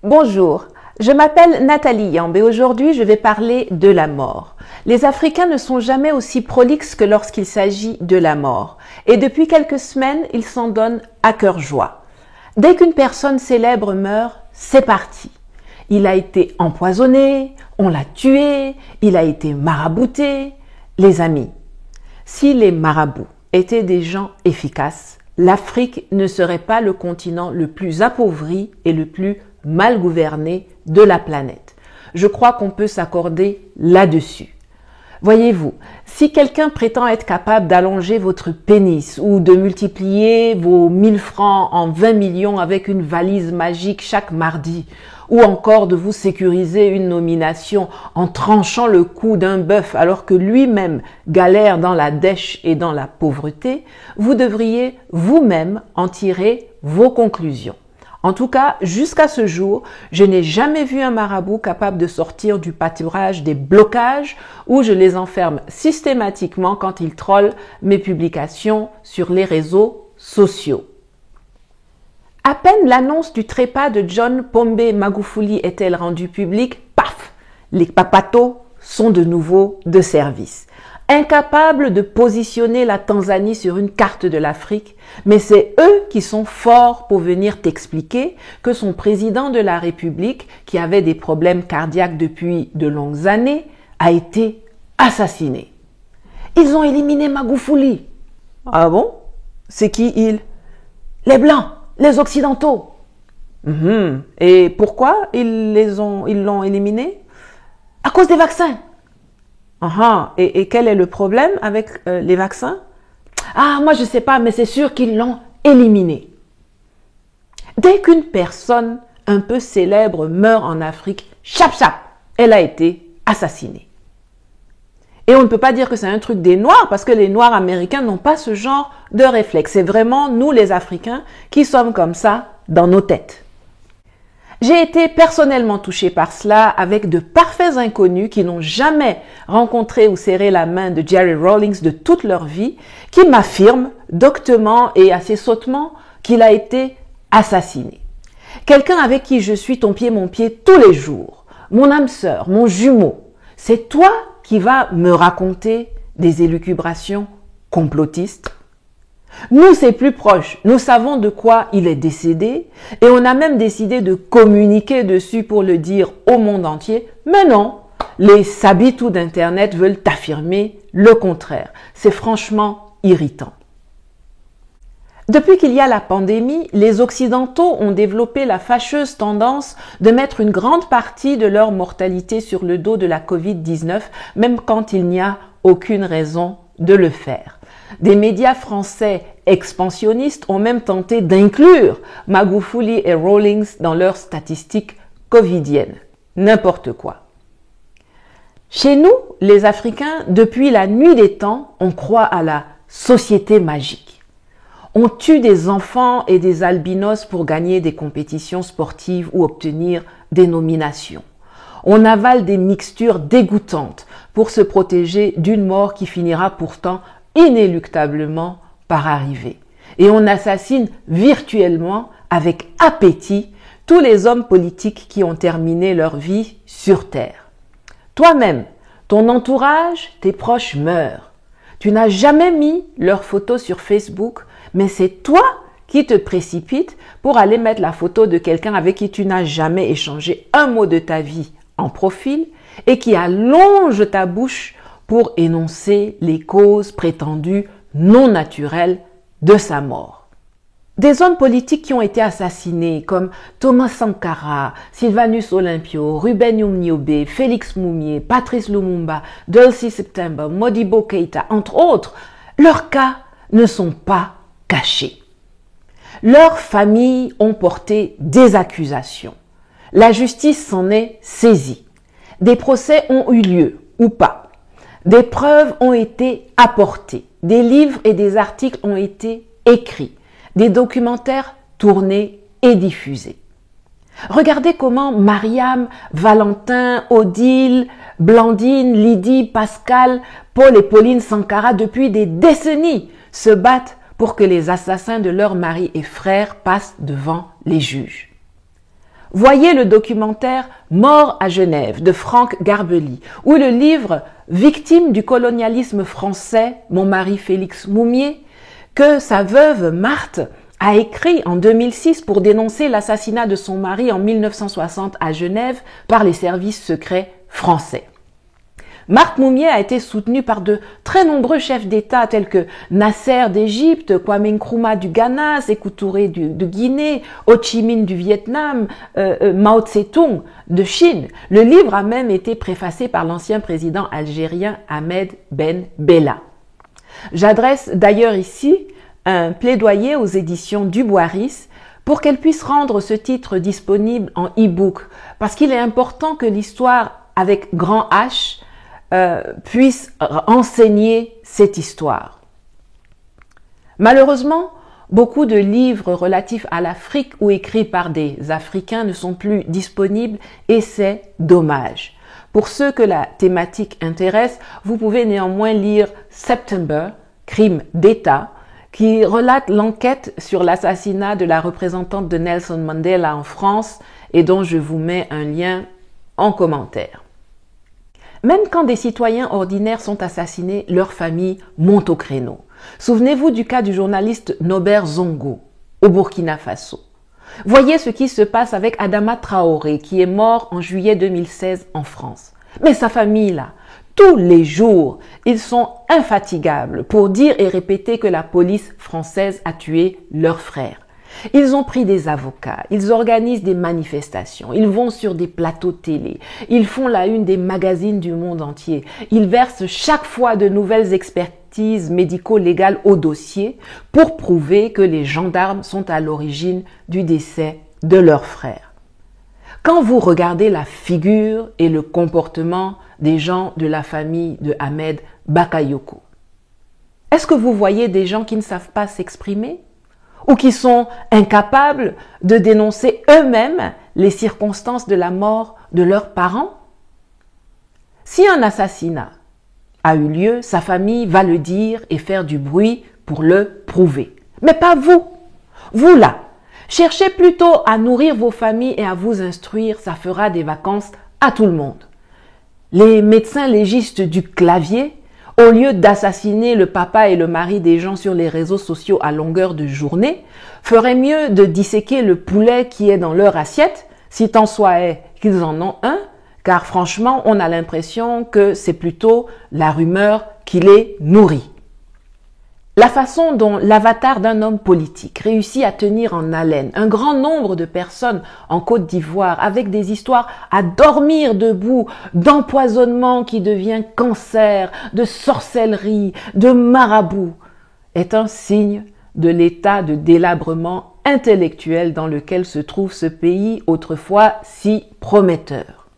Bonjour, je m'appelle Nathalie Yamb et aujourd'hui je vais parler de la mort. Les Africains ne sont jamais aussi prolixes que lorsqu'il s'agit de la mort. Et depuis quelques semaines, ils s'en donnent à cœur joie. Dès qu'une personne célèbre meurt, c'est parti. Il a été empoisonné, on l'a tué, il a été marabouté. Les amis, si les marabouts étaient des gens efficaces, l'Afrique ne serait pas le continent le plus appauvri et le plus mal gouverné de la planète. Je crois qu'on peut s'accorder là-dessus. Voyez-vous, si quelqu'un prétend être capable d'allonger votre pénis ou de multiplier vos 1000 francs en 20 millions avec une valise magique chaque mardi, ou encore de vous sécuriser une nomination en tranchant le cou d'un bœuf alors que lui-même galère dans la dèche et dans la pauvreté, vous devriez vous-même en tirer vos conclusions. En tout cas, jusqu'à ce jour, je n'ai jamais vu un marabout capable de sortir du pâturage des blocages où je les enferme systématiquement quand ils trollent mes publications sur les réseaux sociaux. À peine l'annonce du trépas de John Pombe Magufuli est-elle rendue publique, paf, les papatos sont de nouveau de service. Incapables de positionner la Tanzanie sur une carte de l'Afrique, mais c'est eux qui sont forts pour venir t'expliquer que son président de la République, qui avait des problèmes cardiaques depuis de longues années, a été assassiné. Ils ont éliminé Magufuli. Ah bon? C'est qui ils? Les Blancs, les Occidentaux. Et pourquoi ils l'ont éliminé? À cause des vaccins. Et quel est le problème avec les vaccins? Ah, moi je sais pas, mais c'est sûr qu'ils l'ont éliminé. Dès qu'une personne un peu célèbre meurt en Afrique, chap, elle a été assassinée. Et on ne peut pas dire que c'est un truc des Noirs, parce que les Noirs américains n'ont pas ce genre de réflexe. C'est vraiment nous les Africains qui sommes comme ça dans nos têtes. J'ai été personnellement touchée par cela avec de parfaits inconnus qui n'ont jamais rencontré ou serré la main de Jerry Rawlings de toute leur vie, qui m'affirment doctement et assez sottement qu'il a été assassiné. Quelqu'un avec qui je suis ton pied mon pied tous les jours, mon âme sœur, mon jumeau, c'est toi qui vas me raconter des élucubrations complotistes? Nous, c'est plus proche. Nous savons de quoi il est décédé et on a même décidé de communiquer dessus pour le dire au monde entier. Mais non, les sabitous d'Internet veulent affirmer le contraire. C'est franchement irritant. Depuis qu'il y a la pandémie, les Occidentaux ont développé la fâcheuse tendance de mettre une grande partie de leur mortalité sur le dos de la Covid-19, même quand il n'y a aucune raison de le faire. Des médias français expansionnistes ont même tenté d'inclure Magufuli et Rawlings dans leurs statistiques covidiennes. N'importe quoi. Chez nous, les Africains, depuis la nuit des temps, on croit à la société magique. On tue des enfants et des albinos pour gagner des compétitions sportives ou obtenir des nominations. On avale des mixtures dégoûtantes pour se protéger d'une mort qui finira pourtant inéluctablement par arriver. Et on assassine virtuellement, avec appétit, tous les hommes politiques qui ont terminé leur vie sur Terre. Toi-même, ton entourage, tes proches meurent. Tu n'as jamais mis leurs photos sur Facebook, mais c'est toi qui te précipites pour aller mettre la photo de quelqu'un avec qui tu n'as jamais échangé un mot de ta vie en profil et qui allonge ta bouche pour énoncer les causes prétendues non naturelles de sa mort. Des hommes politiques qui ont été assassinés comme Thomas Sankara, Sylvanus Olympio, Ruben Yumniobe, Félix Moumié, Patrice Lumumba, Dulcie September, Modibo Keïta, entre autres, leurs cas ne sont pas cachés. Leurs familles ont porté des accusations. La justice s'en est saisie. Des procès ont eu lieu ou pas. Des preuves ont été apportées, des livres et des articles ont été écrits, des documentaires tournés et diffusés. Regardez comment Mariam, Valentin, Odile, Blandine, Lydie, Pascal, Paul et Pauline Sankara, depuis des décennies, se battent pour que les assassins de leurs maris et frères passent devant les juges. Voyez le documentaire Mort à Genève de Franck Garbely ou le livre Victime du colonialisme français, mon mari Félix Moumié, que sa veuve Marthe a écrit en 2006 pour dénoncer l'assassinat de son mari en 1960 à Genève par les services secrets français. Marthe Moumié a été soutenue par de très nombreux chefs d'État tels que Nasser d'Égypte, Kwame Nkrumah du Ghana, Sékou Touré de Guinée, Ho Chi Minh du Vietnam, Mao Tse-tung de Chine. Le livre a même été préfacé par l'ancien président algérien Ahmed Ben Bella. J'adresse d'ailleurs ici un plaidoyer aux éditions du Boiris pour qu'elles puissent rendre ce titre disponible en e-book, parce qu'il est important que l'histoire avec grand H puisse enseigner cette histoire. Malheureusement, beaucoup de livres relatifs à l'Afrique ou écrits par des Africains ne sont plus disponibles et c'est dommage. Pour ceux que la thématique intéresse, vous pouvez néanmoins lire September, Crime d'État, qui relate l'enquête sur l'assassinat de la représentante de Nelson Mandela en France et dont je vous mets un lien en commentaire. Même quand des citoyens ordinaires sont assassinés, leur famille monte au créneau. Souvenez-vous du cas du journaliste Norbert Zongo au Burkina Faso. Voyez ce qui se passe avec Adama Traoré qui est mort en juillet 2016 en France. Mais sa famille là, tous les jours, ils sont infatigables pour dire et répéter que la police française a tué leur frère. Ils ont pris des avocats, ils organisent des manifestations, ils vont sur des plateaux télé, ils font la une des magazines du monde entier, ils versent chaque fois de nouvelles expertises médico-légales au dossier pour prouver que les gendarmes sont à l'origine du décès de leur frère. Quand vous regardez la figure et le comportement des gens de la famille de Ahmed Bakayoko, est-ce que vous voyez des gens qui ne savent pas s'exprimer ? Ou qui sont incapables de dénoncer eux-mêmes les circonstances de la mort de leurs parents? Si un assassinat a eu lieu, sa famille va le dire et faire du bruit pour le prouver. Mais pas vous. Vous là, cherchez plutôt à nourrir vos familles et à vous instruire, ça fera des vacances à tout le monde. Les médecins légistes du clavier, au lieu d'assassiner le papa et le mari des gens sur les réseaux sociaux à longueur de journée, feraient mieux de disséquer le poulet qui est dans leur assiette, si tant soit est qu'ils en ont un, car franchement, on a l'impression que c'est plutôt la rumeur qui les nourrit. La façon dont l'avatar d'un homme politique réussit à tenir en haleine un grand nombre de personnes en Côte d'Ivoire avec des histoires à dormir debout, d'empoisonnement qui devient cancer, de sorcellerie, de marabout, est un signe de l'état de délabrement intellectuel dans lequel se trouve ce pays autrefois si prometteur.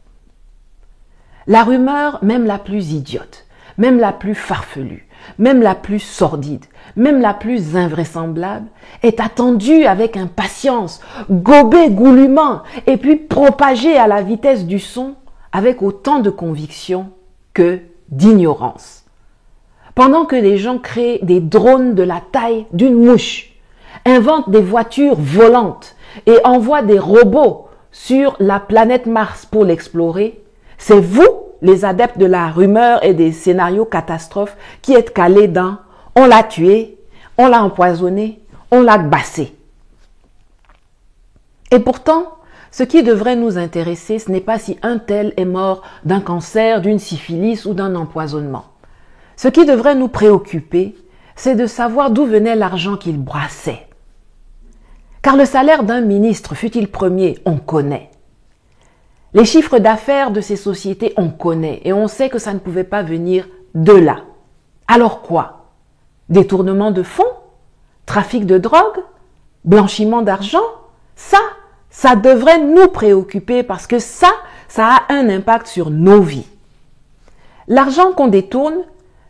La rumeur, même la plus idiote, même la plus farfelue, même la plus sordide, même la plus invraisemblable, est attendue avec impatience, gobée goulûment, et puis propagée à la vitesse du son avec autant de conviction que d'ignorance. Pendant que les gens créent des drones de la taille d'une mouche, inventent des voitures volantes et envoient des robots sur la planète Mars pour l'explorer, c'est vous, les adeptes de la rumeur et des scénarios catastrophes, qui êtes calés dans « on l'a tué, on l'a empoisonné, on l'a bassé ». Et pourtant, ce qui devrait nous intéresser, ce n'est pas si un tel est mort d'un cancer, d'une syphilis ou d'un empoisonnement. Ce qui devrait nous préoccuper, c'est de savoir d'où venait l'argent qu'il brassait. Car le salaire d'un ministre, fût-il premier, on connaît. Les chiffres d'affaires de ces sociétés, on connaît et on sait que ça ne pouvait pas venir de là. Alors quoi? Détournement de fonds? Trafic de drogue? Blanchiment d'argent? Ça devrait nous préoccuper parce que ça a un impact sur nos vies. L'argent qu'on détourne,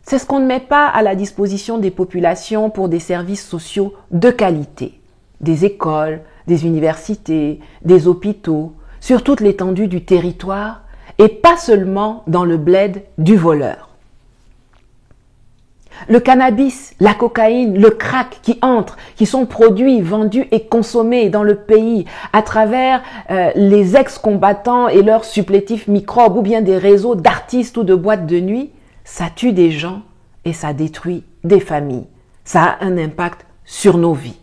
c'est ce qu'on ne met pas à la disposition des populations pour des services sociaux de qualité. Des écoles, des universités, des hôpitaux, sur toute l'étendue du territoire et pas seulement dans le bled du voleur. Le cannabis, la cocaïne, le crack qui entrent, qui sont produits, vendus et consommés dans le pays à travers les ex-combattants et leurs supplétifs microbes ou bien des réseaux d'artistes ou de boîtes de nuit, ça tue des gens et ça détruit des familles. Ça a un impact sur nos vies.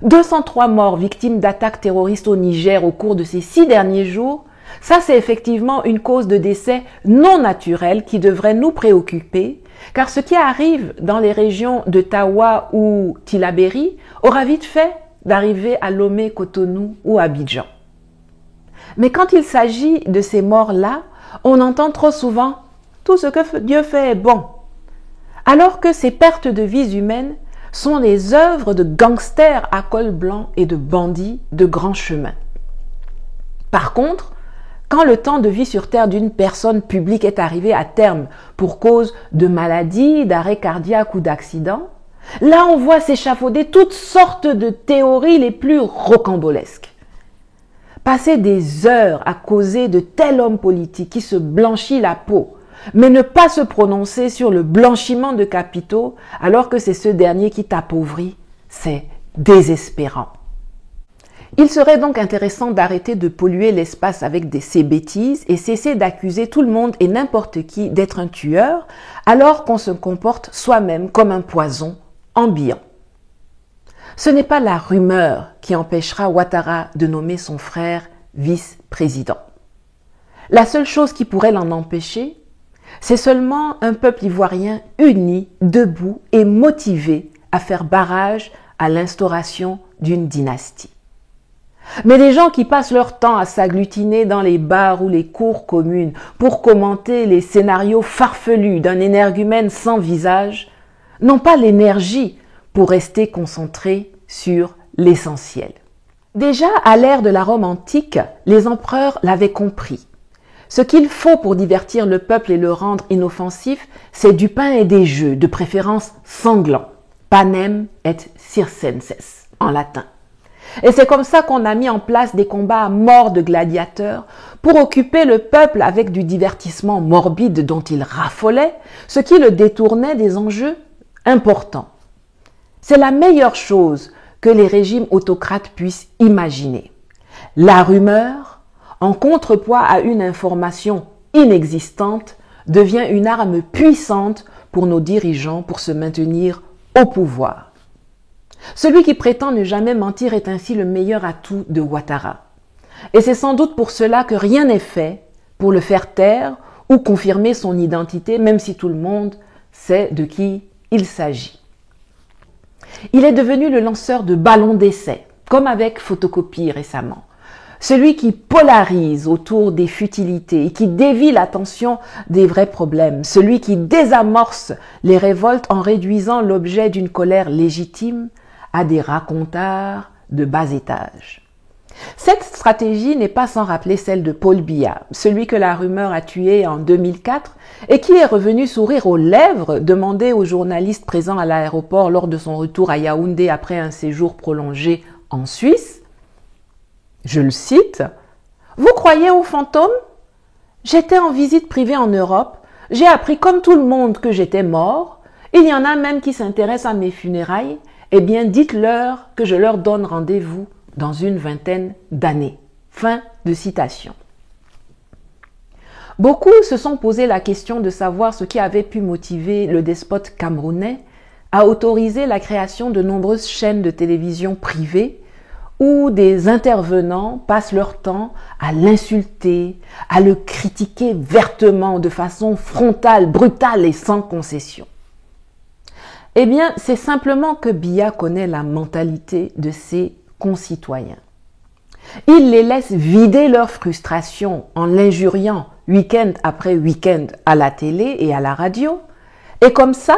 203 morts victimes d'attaques terroristes au Niger au cours de ces 6 derniers jours, ça c'est effectivement une cause de décès non naturelle qui devrait nous préoccuper, car ce qui arrive dans les régions de Tawa ou Tillabéri aura vite fait d'arriver à Lomé, Cotonou ou Abidjan. Mais quand il s'agit de ces morts-là, on entend trop souvent « tout ce que Dieu fait est bon », alors que ces pertes de vies humaines sont les œuvres de gangsters à col blanc et de bandits de grand chemin. Par contre, quand le temps de vie sur Terre d'une personne publique est arrivé à terme pour cause de maladie, d'arrêt cardiaque ou d'accident, là on voit s'échafauder toutes sortes de théories les plus rocambolesques. Passer des heures à causer de tel homme politique qui se blanchit la peau, mais ne pas se prononcer sur le blanchiment de capitaux alors que c'est ce dernier qui t'appauvrit, c'est désespérant. Il serait donc intéressant d'arrêter de polluer l'espace avec ces bêtises et cesser d'accuser tout le monde et n'importe qui d'être un tueur alors qu'on se comporte soi-même comme un poison ambiant. Ce n'est pas la rumeur qui empêchera Ouattara de nommer son frère vice-président. La seule chose qui pourrait l'en empêcher, c'est seulement un peuple ivoirien uni, debout et motivé à faire barrage à l'instauration d'une dynastie. Mais les gens qui passent leur temps à s'agglutiner dans les bars ou les cours communes pour commenter les scénarios farfelus d'un énergumène sans visage n'ont pas l'énergie pour rester concentrés sur l'essentiel. Déjà à l'ère de la Rome antique, les empereurs l'avaient compris. Ce qu'il faut pour divertir le peuple et le rendre inoffensif, c'est du pain et des jeux, de préférence sanglants. Panem et circenses en latin. Et c'est comme ça qu'on a mis en place des combats à mort de gladiateurs pour occuper le peuple avec du divertissement morbide dont il raffolait, ce qui le détournait des enjeux importants. C'est la meilleure chose que les régimes autocrates puissent imaginer. La rumeur, en contrepoids à une information inexistante, devient une arme puissante pour nos dirigeants pour se maintenir au pouvoir. Celui qui prétend ne jamais mentir est ainsi le meilleur atout de Ouattara. Et c'est sans doute pour cela que rien n'est fait pour le faire taire ou confirmer son identité, même si tout le monde sait de qui il s'agit. Il est devenu le lanceur de ballons d'essai, comme avec Photocopie récemment. Celui qui polarise autour des futilités et qui dévie l'attention des vrais problèmes. Celui qui désamorce les révoltes en réduisant l'objet d'une colère légitime à des racontards de bas étage. Cette stratégie n'est pas sans rappeler celle de Paul Biya, celui que la rumeur a tué en 2004 et qui est revenu sourire aux lèvres demander aux journalistes présents à l'aéroport lors de son retour à Yaoundé après un séjour prolongé en Suisse. Je le cite, « Vous croyez aux fantômes ? J'étais en visite privée en Europe, j'ai appris comme tout le monde que j'étais mort, il y en a même qui s'intéressent à mes funérailles, eh bien dites-leur que je leur donne rendez-vous dans une vingtaine d'années. » Fin de citation. Beaucoup se sont posé la question de savoir ce qui avait pu motiver le despote camerounais à autoriser la création de nombreuses chaînes de télévision privées où des intervenants passent leur temps à l'insulter, à le critiquer vertement, de façon frontale, brutale et sans concession. Eh bien, c'est simplement que Biya connaît la mentalité de ses concitoyens. Il les laisse vider leur frustration en l'injuriant week-end après week-end à la télé et à la radio. Et comme ça,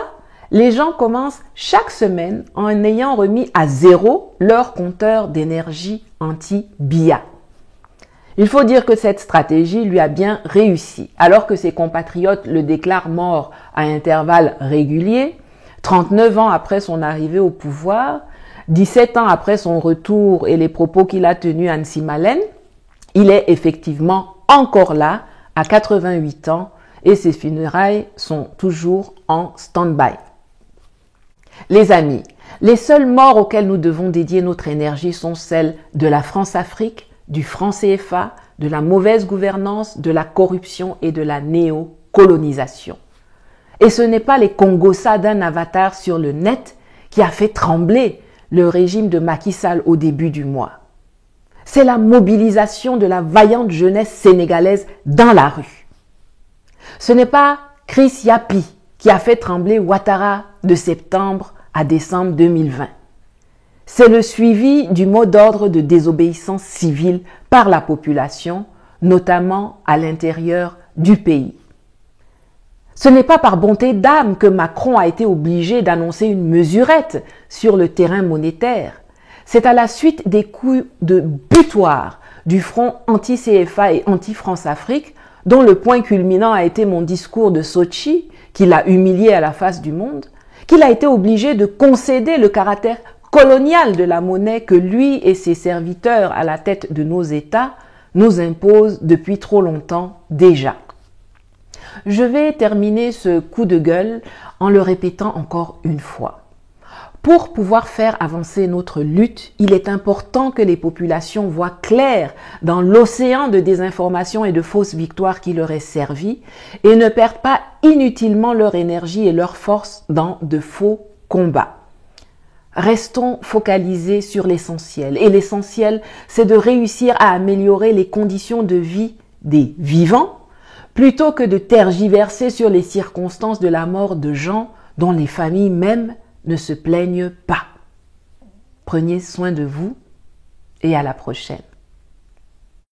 les gens commencent chaque semaine en ayant remis à zéro leur compteur d'énergie anti-Biya. Il faut dire que cette stratégie lui a bien réussi. Alors que ses compatriotes le déclarent mort à intervalles réguliers, 39 ans après son arrivée au pouvoir, 17 ans après son retour et les propos qu'il a tenus à Nsimalen, il est effectivement encore là, à 88 ans, et ses funérailles sont toujours en stand-by. Les amis, les seuls morts auxquels nous devons dédier notre énergie sont celles de la France-Afrique, du franc CFA, de la mauvaise gouvernance, de la corruption et de la néocolonisation. Et ce n'est pas les Congossas d'un avatar sur le net qui a fait trembler le régime de Macky Sall au début du mois. C'est la mobilisation de la vaillante jeunesse sénégalaise dans la rue. Ce n'est pas Chris Yapi qui a fait trembler Ouattara de septembre à décembre 2020. C'est le suivi du mot d'ordre de désobéissance civile par la population, notamment à l'intérieur du pays. Ce n'est pas par bonté d'âme que Macron a été obligé d'annoncer une mesurette sur le terrain monétaire. C'est à la suite des coups de butoir du front anti-CFA et anti-France-Afrique, dont le point culminant a été mon discours de Sochi, qui l'a humilié à la face du monde, qu'il a été obligé de concéder le caractère colonial de la monnaie que lui et ses serviteurs à la tête de nos États nous imposent depuis trop longtemps déjà. Je vais terminer ce coup de gueule en le répétant encore une fois. Pour pouvoir faire avancer notre lutte, il est important que les populations voient clair dans l'océan de désinformation et de fausses victoires qui leur est servi et ne perdent pas inutilement leur énergie et leur force dans de faux combats. Restons focalisés sur l'essentiel. Et l'essentiel, c'est de réussir à améliorer les conditions de vie des vivants plutôt que de tergiverser sur les circonstances de la mort de gens dont les familles même ne se plaignent pas. Prenez soin de vous et à la prochaine.